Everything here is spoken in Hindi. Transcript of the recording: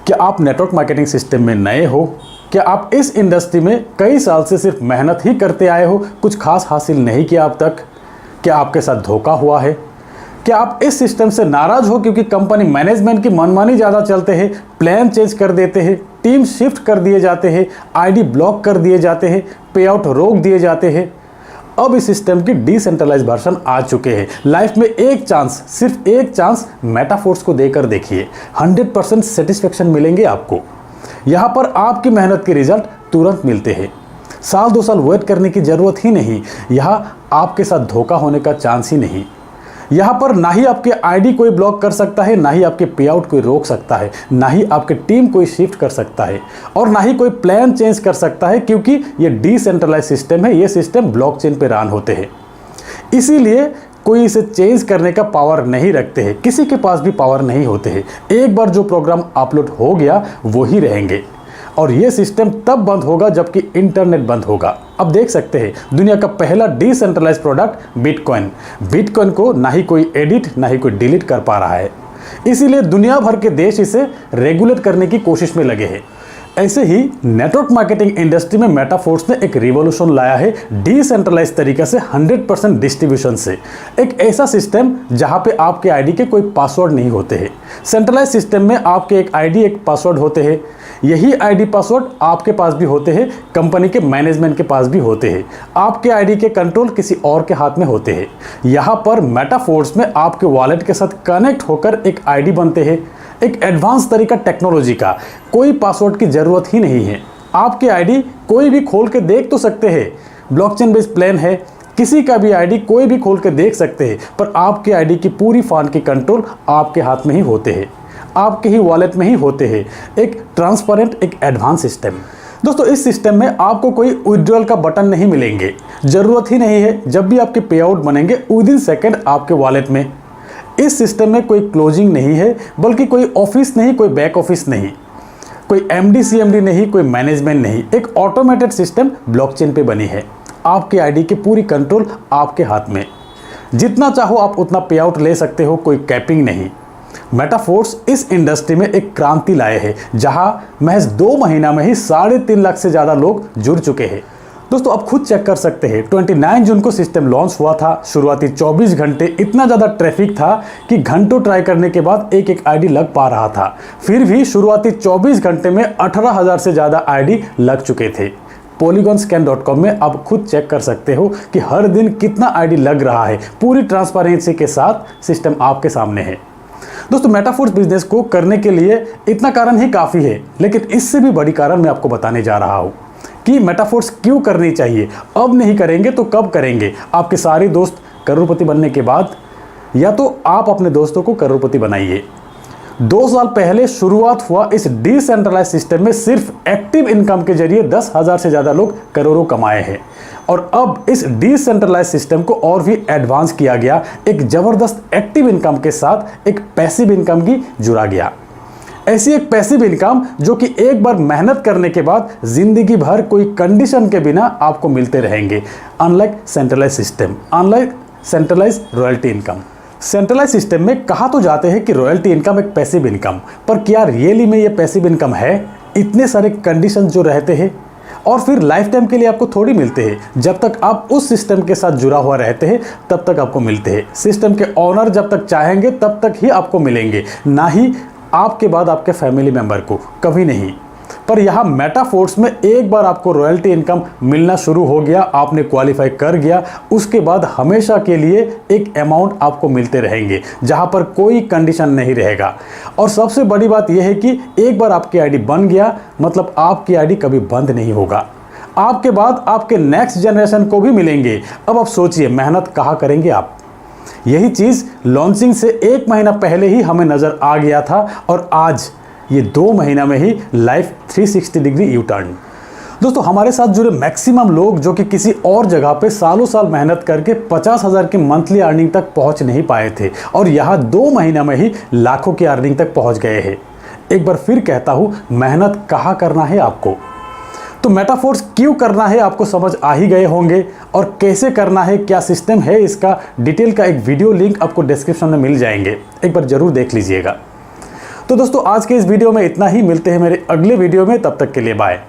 क्या आप नेटवर्क मार्केटिंग सिस्टम में नए हो? क्या आप इस इंडस्ट्री में कई साल से सिर्फ मेहनत ही करते आए हो, कुछ खास हासिल नहीं किया अब तक? क्या आपके साथ धोखा हुआ है? क्या आप इस सिस्टम से नाराज हो क्योंकि कंपनी मैनेजमेंट की मनमानी ज़्यादा चलते हैं, प्लान चेंज कर देते हैं, टीम शिफ्ट कर दिए जाते हैं, आईडी ब्लॉक कर दिए जाते हैं, पे आउट रोक दिए जाते हैं? अब इस सिस्टम की डिसेंट्रलाइज वर्जन आ चुके हैं। लाइफ में एक चांस, सिर्फ एक चांस मेटाफोर्स को देकर देखिए, 100% सेटिस्फेक्शन मिलेंगे आपको। यहाँ पर आपकी मेहनत के रिजल्ट तुरंत मिलते हैं, साल 2 साल वेट करने की जरूरत ही नहीं। यहाँ आपके साथ धोखा होने का चांस ही नहीं। यहाँ पर ना ही आपके आईडी कोई ब्लॉक कर सकता है, ना ही आपके पे आउट कोई रोक सकता है, ना ही आपके टीम कोई शिफ्ट कर सकता है, और ना ही कोई प्लान चेंज कर सकता है, क्योंकि ये डिसेंट्रलाइज सिस्टम है। ये सिस्टम ब्लॉकचेन पे रन होते हैं, इसीलिए कोई इसे चेंज करने का पावर नहीं रखते हैं, किसी के पास भी पावर नहीं होते हैं। एक बार जो प्रोग्राम अपलोड हो गया वो ही रहेंगे, और ये सिस्टम तब बंद होगा जबकि इंटरनेट बंद होगा। अब देख सकते हैं दुनिया का पहला डिसेंट्रलाइज प्रोडक्ट बिटकॉइन को ना ही कोई एडिट ना ही कोई डिलीट कर पा रहा है, इसीलिए दुनिया भर के देश इसे रेगुलेट करने की कोशिश में लगे हैं। ऐसे ही नेटवर्क मार्केटिंग इंडस्ट्री में मेटाफोर्स ने एक रिवॉल्यूशन लाया है, डिसेंट्रलाइज तरीके से 100% डिस्ट्रीब्यूशन से। एक ऐसा सिस्टम जहां पे आपके आईडी के कोई पासवर्ड नहीं होते हैं। सेंट्रलाइज सिस्टम में आपके एक आईडी एक पासवर्ड होते हैं, यही आईडी पासवर्ड आपके पास भी होते हैं, कंपनी के मैनेजमेंट के पास भी होते हैं। आपके आईडी के कंट्रोल किसी और के हाथ में होते हैं। यहाँ पर मेटाफोर्स में आपके वॉलेट के साथ कनेक्ट होकर एक आईडी बनते हैं, एक एडवांस तरीका टेक्नोलॉजी का। कोई पासवर्ड की जरूरत ही नहीं है, आपके आईडी कोई भी खोल के देख तो सकते हैं। ब्लॉकचेन बेस्ड प्लान है, किसी का भी आईडी कोई भी खोल के देख सकते हैं, पर आपके आईडी की पूरी फंड की कंट्रोल आपके हाथ में ही होते हैं, आपके ही वॉलेट में ही होते हैं। एक ट्रांसपेरेंट, एक एडवांस सिस्टम। दोस्तों, इस सिस्टम में आपको कोई विड्रॉल का बटन नहीं मिलेंगे, जरूरत ही नहीं है। जब भी आपके पे आउट बनेंगे विदिन सेकेंड आपके वॉलेट में। इस सिस्टम में कोई क्लोजिंग नहीं है, बल्कि कोई ऑफिस नहीं, कोई बैक ऑफिस नहीं, कोई एमडी सीएमडी नहीं, कोई मैनेजमेंट नहीं। एक ऑटोमेटेड सिस्टम ब्लॉकचेन पे बनी है। आपके आईडी की पूरी कंट्रोल आपके हाथ में, जितना चाहो आप उतना पे आउट ले सकते हो, कोई कैपिंग नहीं। मेटाफोर्स इस इंडस्ट्री में एक क्रांति लाए हैं, जहां महज 2 महीना में ही 3.5 लाख से ज़्यादा लोग जुड़ चुके हैं। दोस्तों, आप खुद चेक कर सकते हैं, 29 जून को सिस्टम लॉन्च हुआ था। शुरुआती 24 घंटे इतना ज़्यादा ट्रैफिक था कि घंटों ट्राई करने के बाद एक आईडी लग पा रहा था। फिर भी शुरुआती 24 घंटे में 18,000 से ज़्यादा आईडी लग चुके थे। polygonscan.com में आप खुद चेक कर सकते हो कि हर दिन कितना आईडी लग रहा है। पूरी ट्रांसपेरेंसी के साथ सिस्टम आपके सामने है। दोस्तों, मेटाफोर्स बिजनेस को करने के लिए इतना कारण ही काफ़ी है, लेकिन इससे भी बड़ी कारण मैं आपको बताने जा रहा हूँ कि मेटाफोर्स क्यों करनी चाहिए। अब नहीं करेंगे तो कब करेंगे? आपके सारे दोस्त करोड़पति बनने के बाद, या तो आप अपने दोस्तों को करोड़पति बनाइए। 2 साल पहले शुरुआत हुआ इस डिसेंट्रलाइज सिस्टम में सिर्फ एक्टिव इनकम के जरिए 10,000 से ज़्यादा लोग करोड़ों कमाए हैं। और अब इस डिसेंट्रलाइज सिस्टम को और भी एडवांस किया गया, एक ज़बरदस्त एक्टिव इनकम के साथ एक पैसिव इनकम की जुड़ा गया। ऐसी एक पैसिव इनकम जो कि एक बार मेहनत करने के बाद जिंदगी भर कोई कंडीशन के बिना आपको मिलते रहेंगे। Unlike centralise system, unlike centralise royalty income. Centralise system में कहा तो जाते हैं कि रॉयल्टी इनकम एक पैसिव इनकम, पर क्या रियली में ये पैसिव इनकम है? इतने सारे कंडीशन जो रहते हैं और फिर लाइफ टाइम के लिए आपको थोड़ी मिलते हैं। जब तक आप उस सिस्टम के साथ जुड़ा हुआ रहते हैं तब तक आपको मिलते हैं। सिस्टम के ओनर जब तक चाहेंगे तब तक ही आपको मिलेंगे, ना ही आपके बाद आपके फैमिली मेंबर को, कभी नहीं। पर यहाँ मेटाफोर्स में एक बार आपको रॉयल्टी इनकम मिलना शुरू हो गया, आपने क्वालिफाई कर गया, उसके बाद हमेशा के लिए एक अमाउंट आपको मिलते रहेंगे, जहाँ पर कोई कंडीशन नहीं रहेगा। और सबसे बड़ी बात यह है कि एक बार आपकी आईडी बन गया मतलब आपकी आईडी कभी बंद नहीं होगा। आपके बाद आपके नेक्स्ट जनरेशन को भी मिलेंगे। अब आप सोचिए मेहनत कहाँ करेंगे आप? यही चीज़ लॉन्चिंग से 1 महीना पहले ही हमें नज़र आ गया था, और आज ये 2 महीना में ही लाइफ 360 डिग्री यू टर्न। दोस्तों, हमारे साथ जुड़े मैक्सिमम लोग जो कि किसी और जगह पे सालों साल मेहनत करके 50,000 की मंथली अर्निंग तक पहुंच नहीं पाए थे, और यहाँ 2 महीना में ही लाखों की अर्निंग तक पहुंच गए हैं। एक बार फिर कहता हूँ, मेहनत कहाँ करना है आपको? तो मेटाफोर्स क्यों करना है आपको समझ आ ही गए होंगे, और कैसे करना है, क्या सिस्टम है इसका, डिटेल का एक वीडियो लिंक आपको डिस्क्रिप्शन में मिल जाएंगे, एक बार जरूर देख लीजिएगा। तो दोस्तों आज के इस वीडियो में इतना ही, मिलते हैं मेरे अगले वीडियो में, तब तक के लिए बाय।